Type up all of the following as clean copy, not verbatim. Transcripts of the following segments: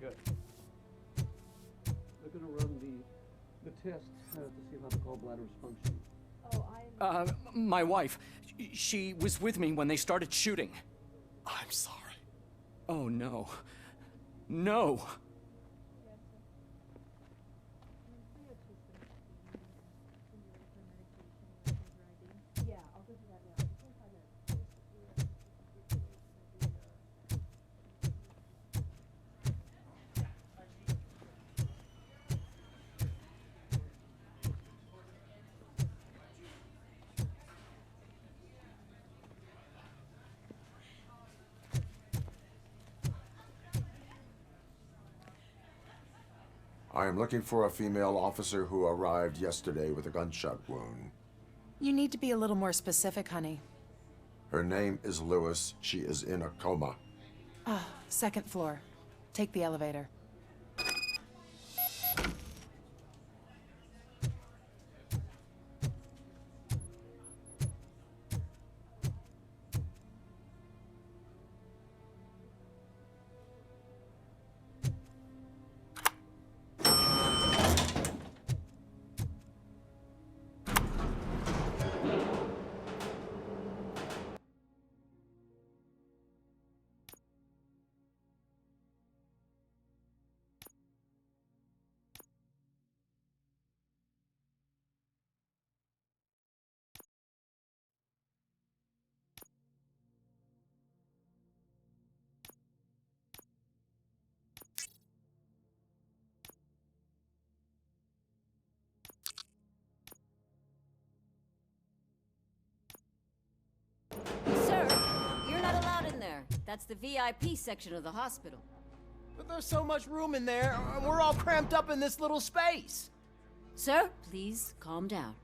Good. They're going to run the test to see how the gallbladder is functioning. Oh, my wife. She was with me when they started shooting. I'm sorry. Oh, no. No! I am looking for a female officer who arrived yesterday with a gunshot wound. You need to be a little more specific, honey. Her name is Lewis. She is in a coma. Ah, second floor. Take the elevator. Sir, you're not allowed in there. That's the VIP section of the hospital. But there's so much room in there, and we're all cramped up in this little space. Sir, please calm down.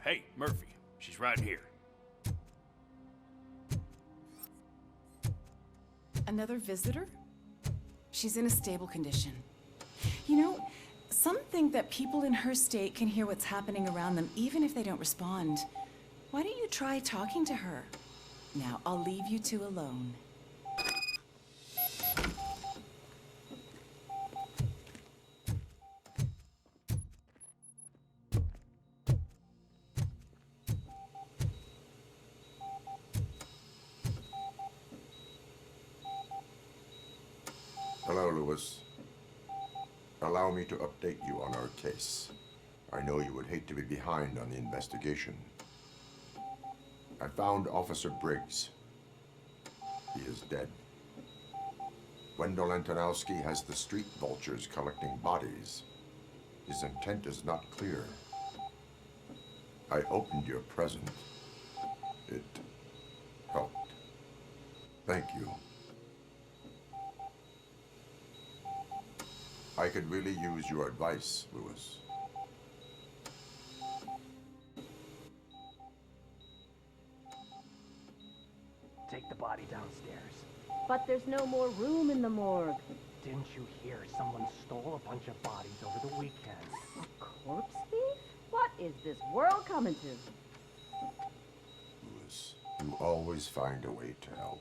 Hey, Murphy. She's right here. Another visitor? She's in a stable condition. You know, some think that people in her state can hear what's happening around them even if they don't respond. Why don't you try talking to her? Now, I'll leave you two alone. Hello, Lewis. Allow me to update you on our case. I know you would hate to be behind on the investigation. I found Officer Briggs. He is dead. Wendell Antonowski has the street vultures collecting bodies. His intent is not clear. I opened your present. It helped. Thank you. I could really use your advice, Lewis. Take the body downstairs. But there's no more room in the morgue. Didn't you hear someone stole a bunch of bodies over the weekend? A corpse thief? What is this world coming to? Lewis, you always find a way to help.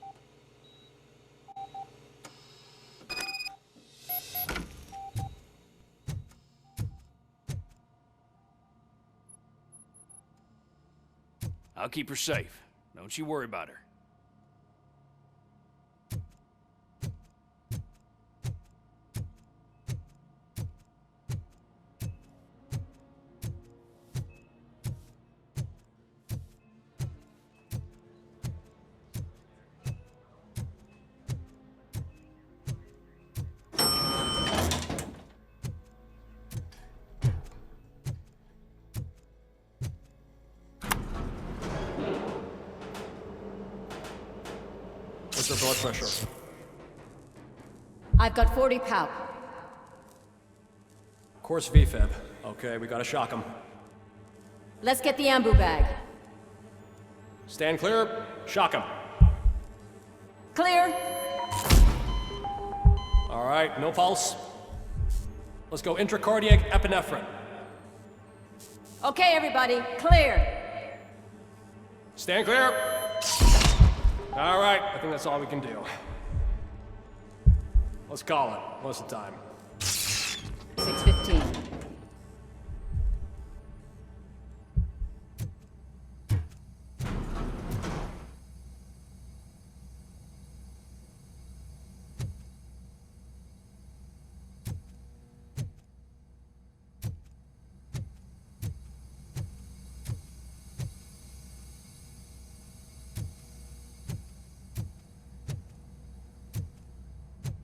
I'll keep her safe. Don't you worry about her. What's her blood pressure? I've got 40 pow. Course VFib. Okay, we gotta shock him. Let's get the ambu bag. Stand clear, shock him. Clear. All right, no pulse. Let's go intracardiac epinephrine. Okay, everybody, clear. Stand clear. All right, I think that's all we can do. Let's call it. What's the time? 6:15.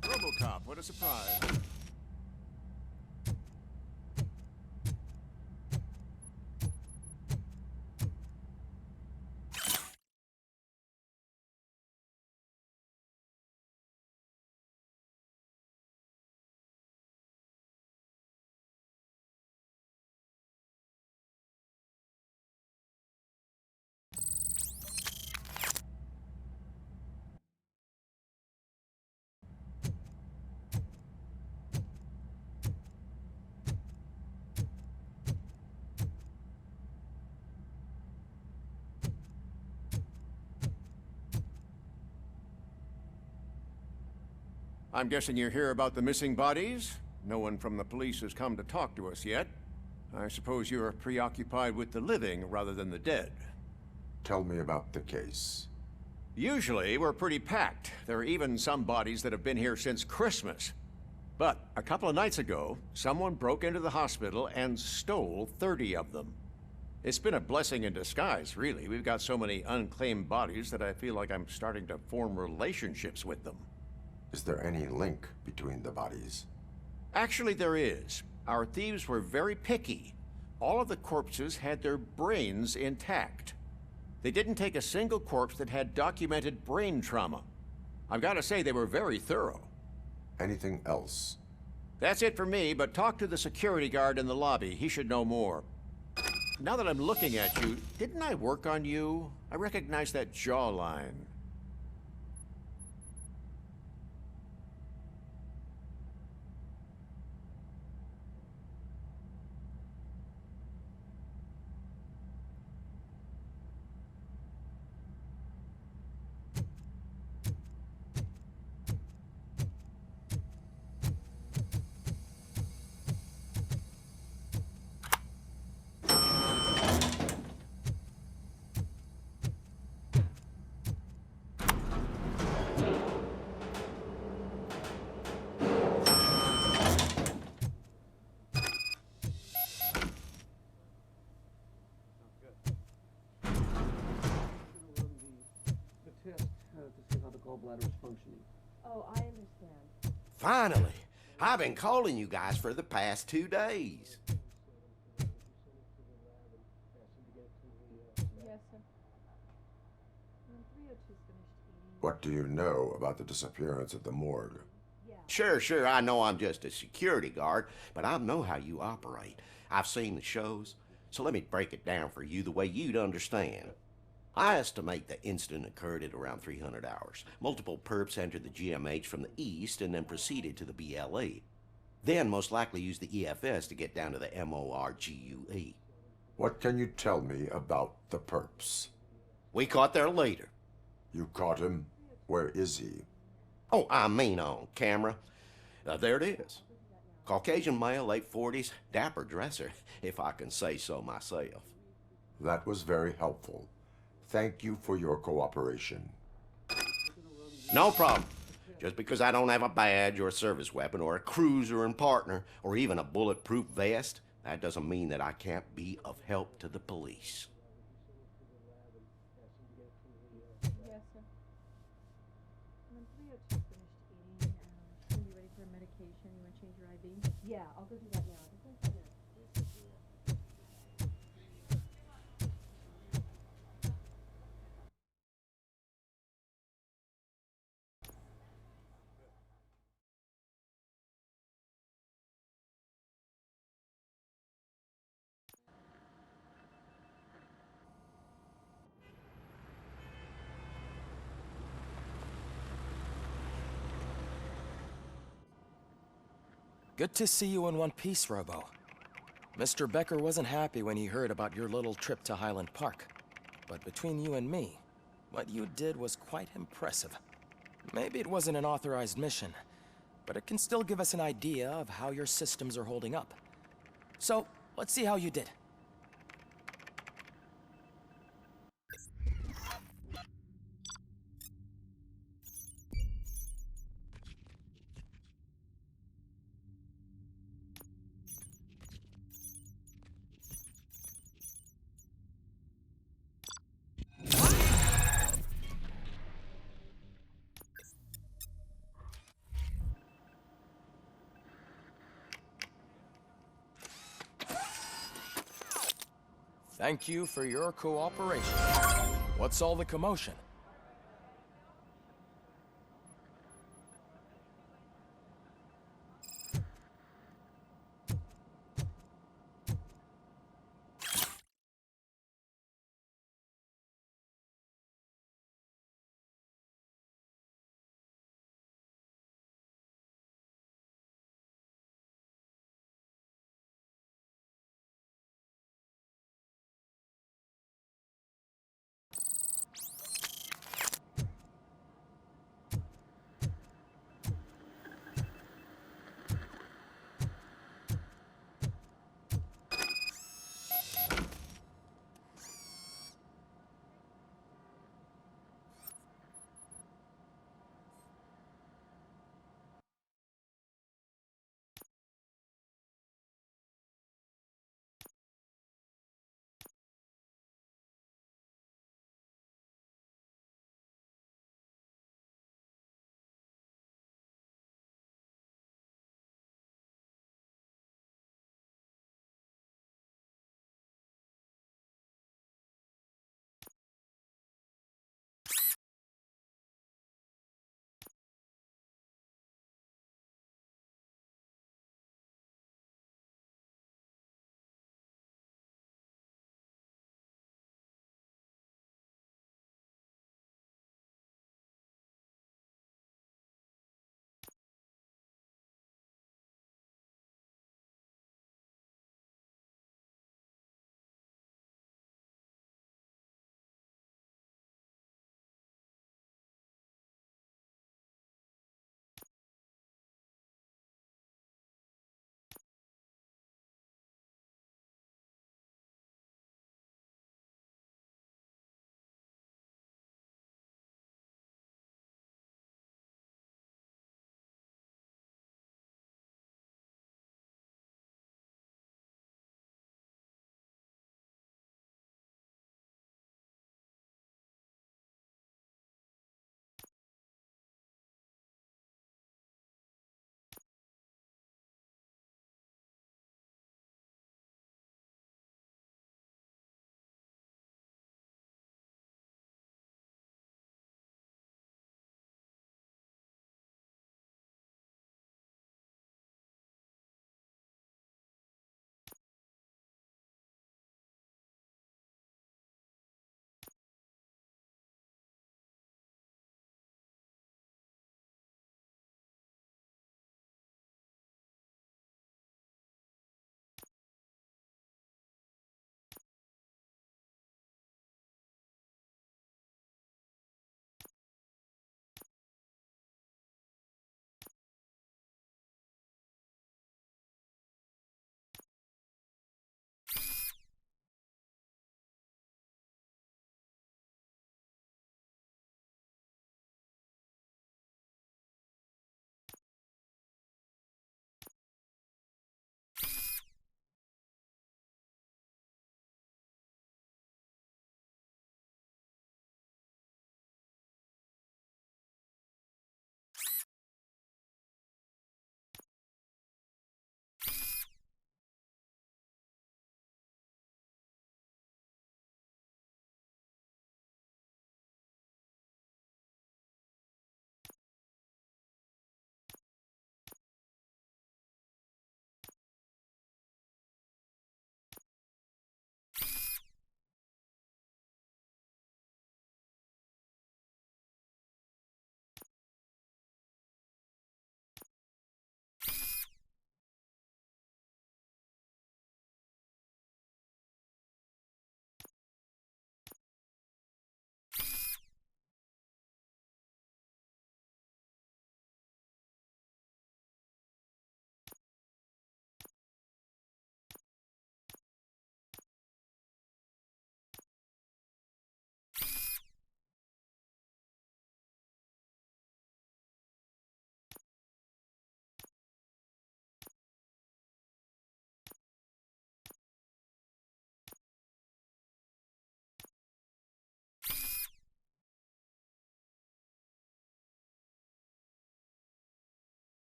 RoboCop, what a surprise. I'm guessing you're here about the missing bodies? No one from the police has come to talk to us yet. I suppose you're preoccupied with the living rather than the dead. Tell me about the case. Usually, we're pretty packed. There are even some bodies that have been here since Christmas. But a couple of nights ago, someone broke into the hospital and stole 30 of them. It's been a blessing in disguise, really. We've got so many unclaimed bodies that I feel like I'm starting to form relationships with them. Is there any link between the bodies? Actually, there is. Our thieves were very picky. All of the corpses had their brains intact. They didn't take a single corpse that had documented brain trauma. I've got to say, they were very thorough. Anything else? That's it for me, but talk to the security guard in the lobby. He should know more. Now that I'm looking at you, didn't I work on you? I recognize that jawline. Gallbladder is functioning. Oh, I understand. Finally! I've been calling you guys for the past 2 days. Yes, sir. When 302's finished eating. What do you know about the disappearance at the morgue? Sure, I know I'm just a security guard, but I know how you operate. I've seen the shows, so let me break it down for you the way you'd understand. I estimate the incident occurred at around 300 hours. Multiple perps entered the GMH from the east and then proceeded to the BLE. Then most likely used the EFS to get down to the MORGUE. What can you tell me about the perps? We caught their leader. You caught him? Where is he? Oh, I mean on camera. There it is. Caucasian male, late 40s, dapper dresser, if I can say so myself. That was very helpful. Thank you for your cooperation. No problem. Just because I don't have a badge or a service weapon or a cruiser and partner or even a bulletproof vest, that doesn't mean that I can't be of help to the police. Yes, sir. And then 302 finished eating. She's gonna be ready for medication. You wanna change your IV? Yeah, I'll go do that now. Good to see you in one piece, Robo. Mr. Becker wasn't happy when he heard about your little trip to Highland Park. But between you and me, what you did was quite impressive. Maybe it wasn't an authorized mission, but it can still give us an idea of how your systems are holding up. So, let's see how you did. Thank you for your cooperation. What's all the commotion?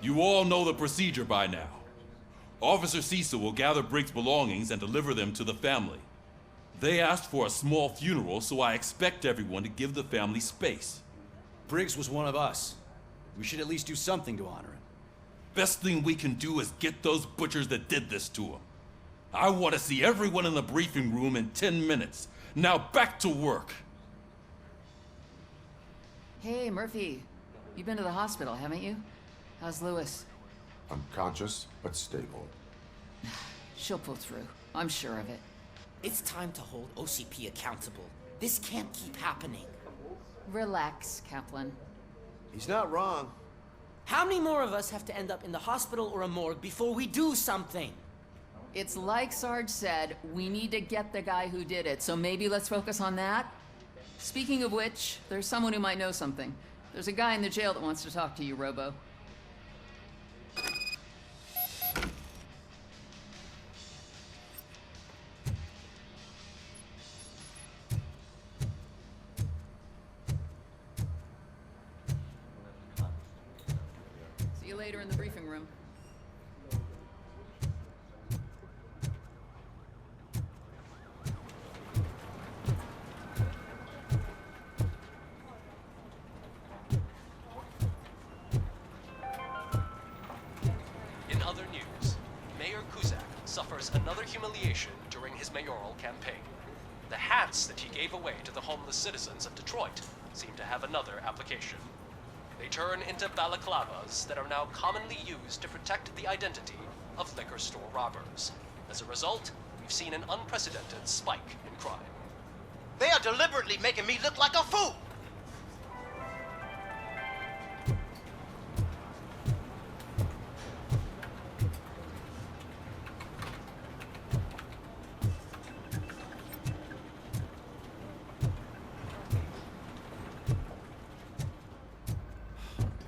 You all know the procedure by now. Officer Cecil will gather Briggs' belongings and deliver them to the family. They asked for a small funeral, so I expect everyone to give the family space. Briggs was one of us. We should at least do something to honor him. Best thing we can do is get those butchers that did this to him. I want to see everyone in the briefing room in 10 minutes. Now back to work. Hey, Murphy. You've been to the hospital, haven't you? How's Lewis? Unconscious, but stable. She'll pull through. I'm sure of it. It's time to hold OCP accountable. This can't keep happening. Relax, Kaplan. He's not wrong. How many more of us have to end up in the hospital or a morgue before we do something? It's like Sarge said, we need to get the guy who did it, so maybe let's focus on that? Speaking of which, there's someone who might know something. There's a guy in the jail that wants to talk to you, Robo. See you later in the briefing room. In other news, Mayor Kuzak suffers another humiliation during his mayoral campaign. The hats that he gave away to the homeless citizens of Detroit seem to have another application. They turn into balaclavas that are now commonly used to protect the identity of liquor store robbers. As a result, we've seen an unprecedented spike in crime. They are deliberately making me look like a fool!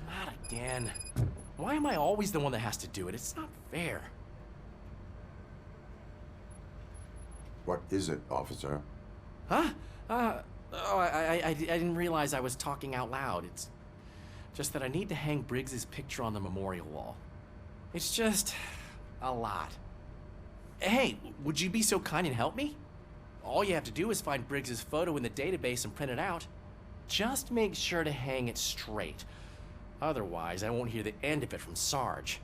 Not again. Why am I always the one that has to do it? It's not fair. What is it, officer? Huh? I didn't realize I was talking out loud. It's just that I need to hang Briggs's picture on the memorial wall. It's just a lot. Hey, would you be so kind and help me? All you have to do is find Briggs's photo in the database and print it out. Just make sure to hang it straight. Otherwise, I won't hear the end of it from Sarge.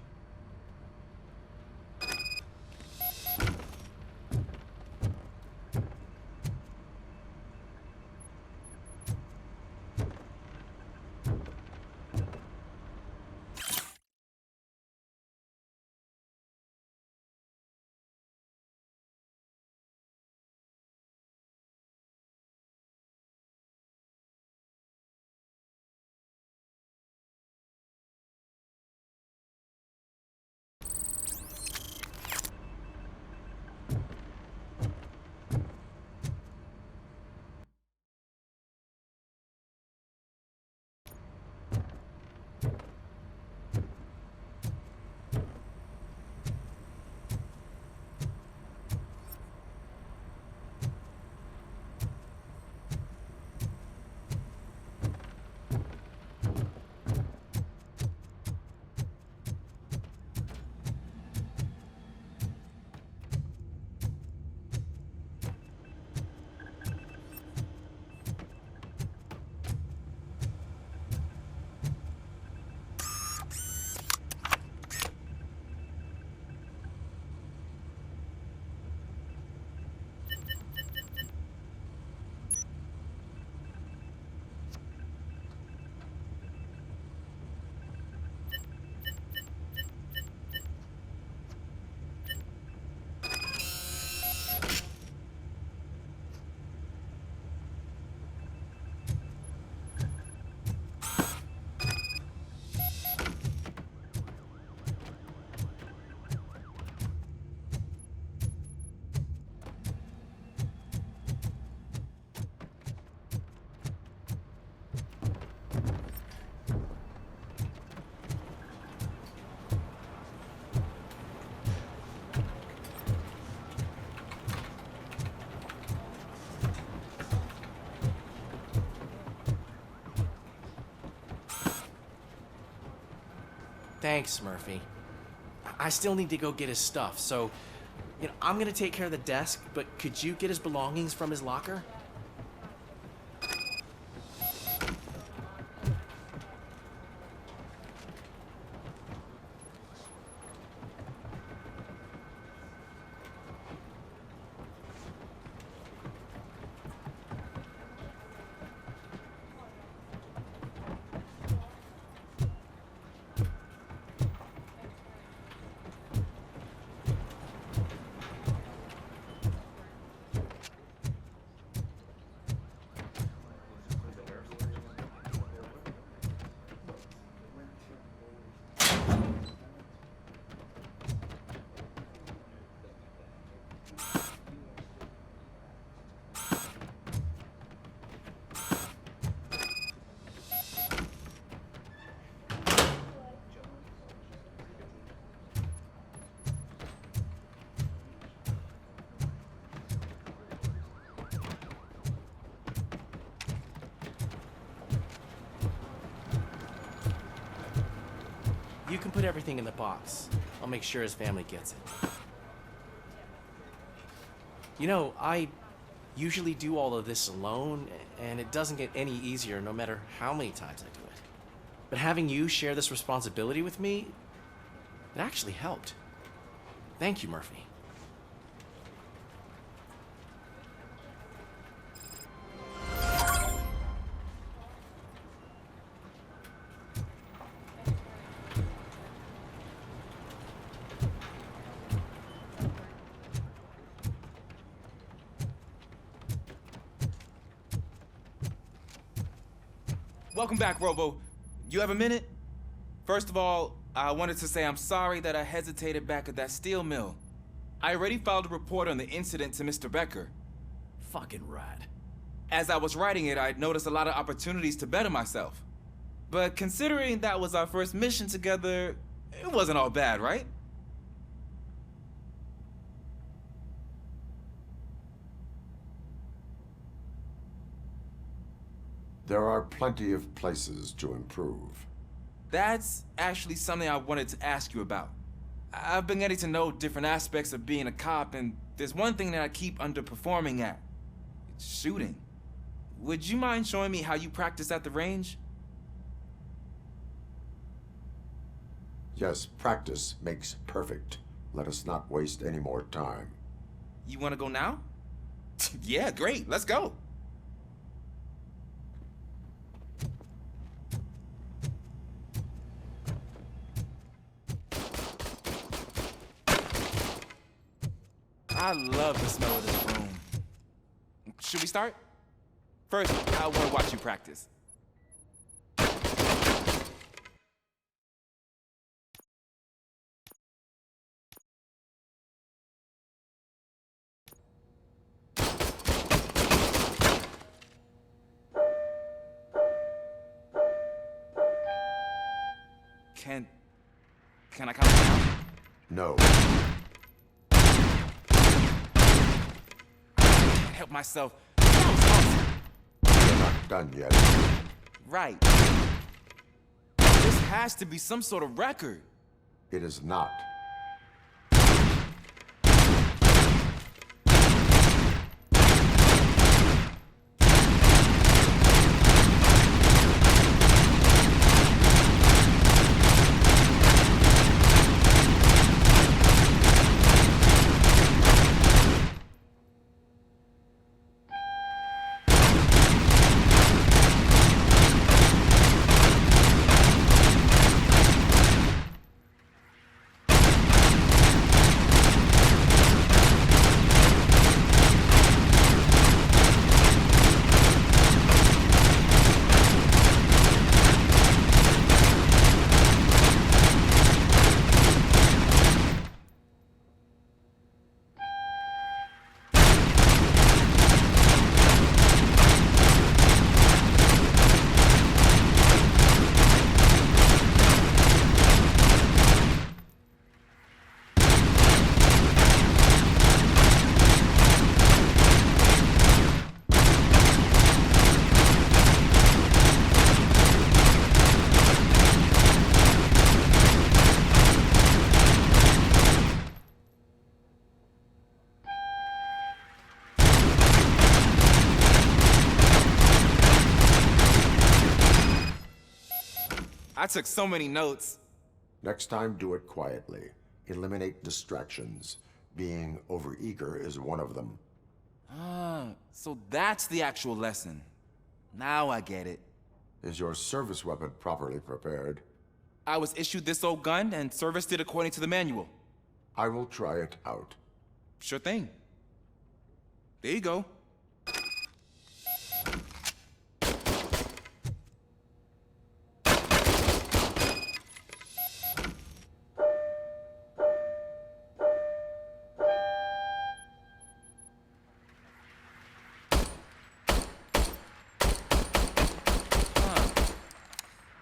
Thanks, Murphy. I still need to go get his stuff, so, I'm gonna take care of the desk, but could you get his belongings from his locker? You can put everything in the box. I'll make sure his family gets it. I usually do all of this alone, and it doesn't get any easier no matter how many times I do it. But having you share this responsibility with me, it actually helped. Thank you, Murphy. Welcome back, Robo. You have a minute? First of all, I wanted to say I'm sorry that I hesitated back at that steel mill. I already filed a report on the incident to Mr. Becker. Fucking rad. As I was writing it, I'd noticed a lot of opportunities to better myself. But considering that was our first mission together, it wasn't all bad, right? There are plenty of places to improve. That's actually something I wanted to ask you about. I've been getting to know different aspects of being a cop, and there's one thing that I keep underperforming at. It's shooting. Would you mind showing me how you practice at the range? Yes, practice makes perfect. Let us not waste any more time. You want to go now? Yeah, great. Let's go. I love the smell of this room. Should we start? First, I want to watch you practice. Can I count down? No. Help myself. We're not done yet. Right. This has to be some sort of record. It is not. I took so many notes. Next time, do it quietly. Eliminate distractions. Being overeager is one of them. Ah, so that's the actual lesson. Now I get it. Is your service weapon properly prepared? I was issued this old gun and serviced it according to the manual. I will try it out. Sure thing. There you go.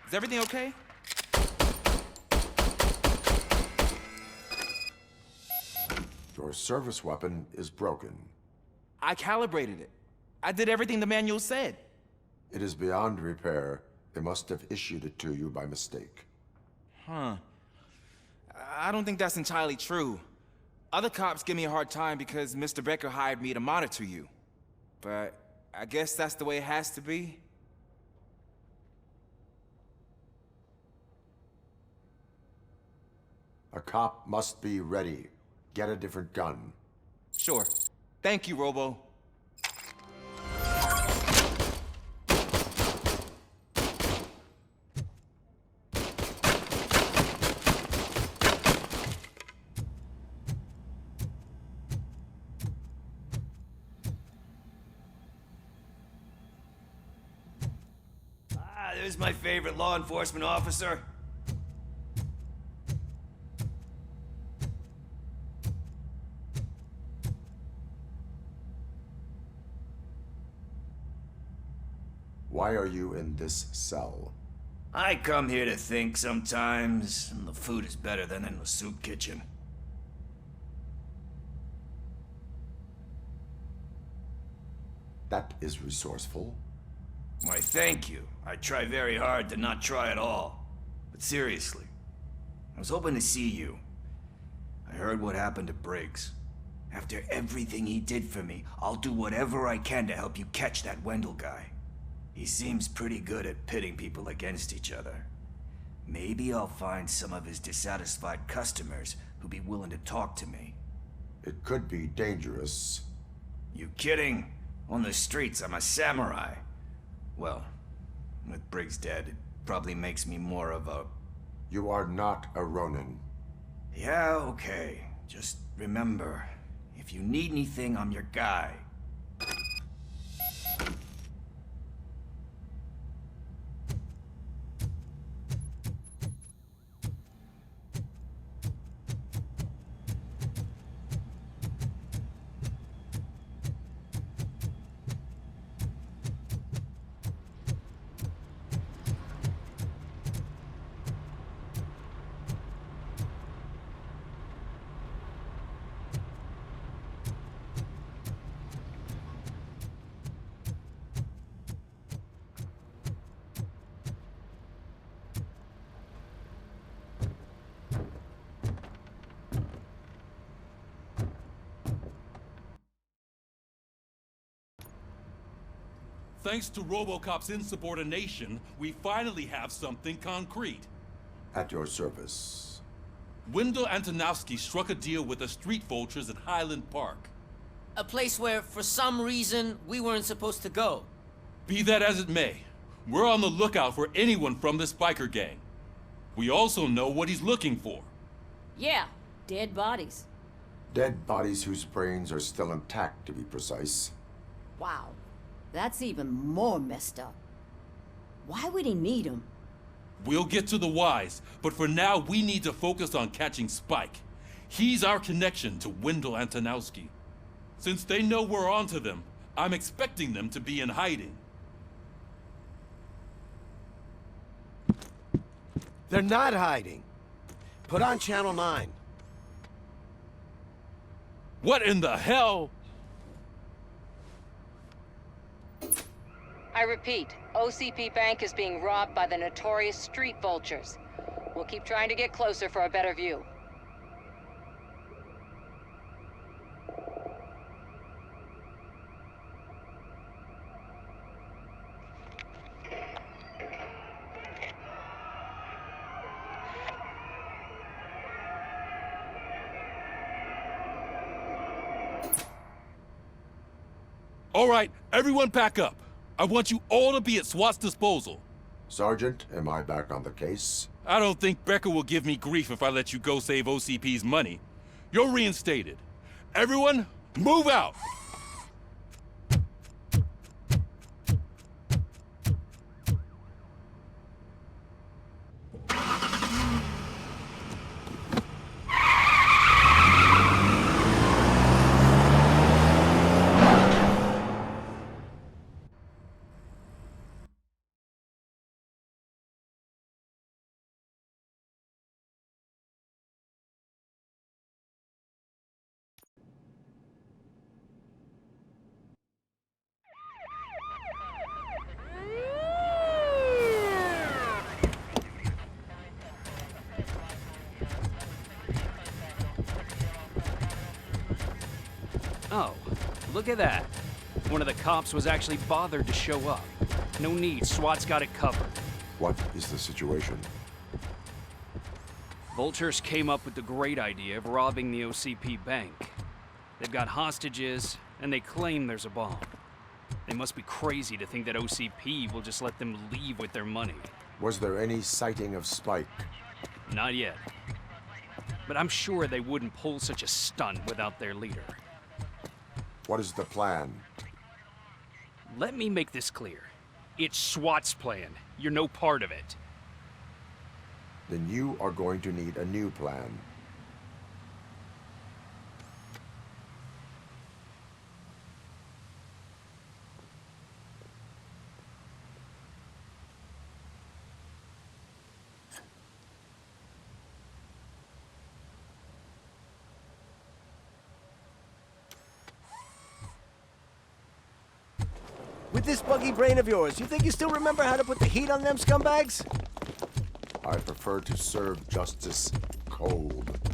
Is everything okay? Your service weapon is broken. I calibrated it. I did everything the manual said. It is beyond repair. They must have issued it to you by mistake. Huh. I don't think that's entirely true. Other cops give me a hard time because Mr. Becker hired me to monitor you. But I guess that's the way it has to be. A cop must be ready. Get a different gun. Sure. Thank you, Robo. There's my favorite law enforcement officer. Why are you in this cell? I come here to think sometimes, and the food is better than in the soup kitchen. That is resourceful. Why, thank you. I try very hard to not try at all. But seriously, I was hoping to see you. I heard what happened to Briggs. After everything he did for me, I'll do whatever I can to help you catch that Wendell guy. He seems pretty good at pitting people against each other. Maybe I'll find some of his dissatisfied customers who'd be willing to talk to me. It could be dangerous. You kidding? On the streets, I'm a samurai. Well, with Briggs dead, it probably makes me more of a... You are not a Ronin. Yeah, okay. Just remember, if you need anything, I'm your guy. Thanks to RoboCop's insubordination, we finally have something concrete. At your service. Wendell Antonowski struck a deal with the street vultures at Highland Park. A place where, for some reason, we weren't supposed to go. Be that as it may, we're on the lookout for anyone from this biker gang. We also know what he's looking for. Yeah, dead bodies. Dead bodies whose brains are still intact, to be precise. Wow, that's even more messed up. Why would he need them? We'll get to the whys, but for now we need to focus on catching Spike. He's our connection to Wendell Antonowski. Since they know we're onto them, I'm expecting them to be in hiding. They're not hiding. Put on Channel 9. What in the hell? I repeat, OCP Bank is being robbed by the notorious street vultures. We'll keep trying to get closer for a better view. All right, everyone pack up. I want you all to be at SWAT's disposal. Sergeant, am I back on the case? I don't think Becker will give me grief if I let you go save OCP's money. You're reinstated. Everyone, move out! Oh, look at that. One of the cops was actually bothered to show up. No need, SWAT's got it covered. What is the situation? Vultures came up with the great idea of robbing the OCP bank. They've got hostages, and they claim there's a bomb. They must be crazy to think that OCP will just let them leave with their money. Was there any sighting of Spike? Not yet. But I'm sure they wouldn't pull such a stunt without their leader. What is the plan? Let me make this clear. It's SWAT's plan. You're no part of it. Then you are going to need a new plan. With this buggy brain of yours, you think you still remember how to put the heat on them scumbags? I prefer to serve justice cold.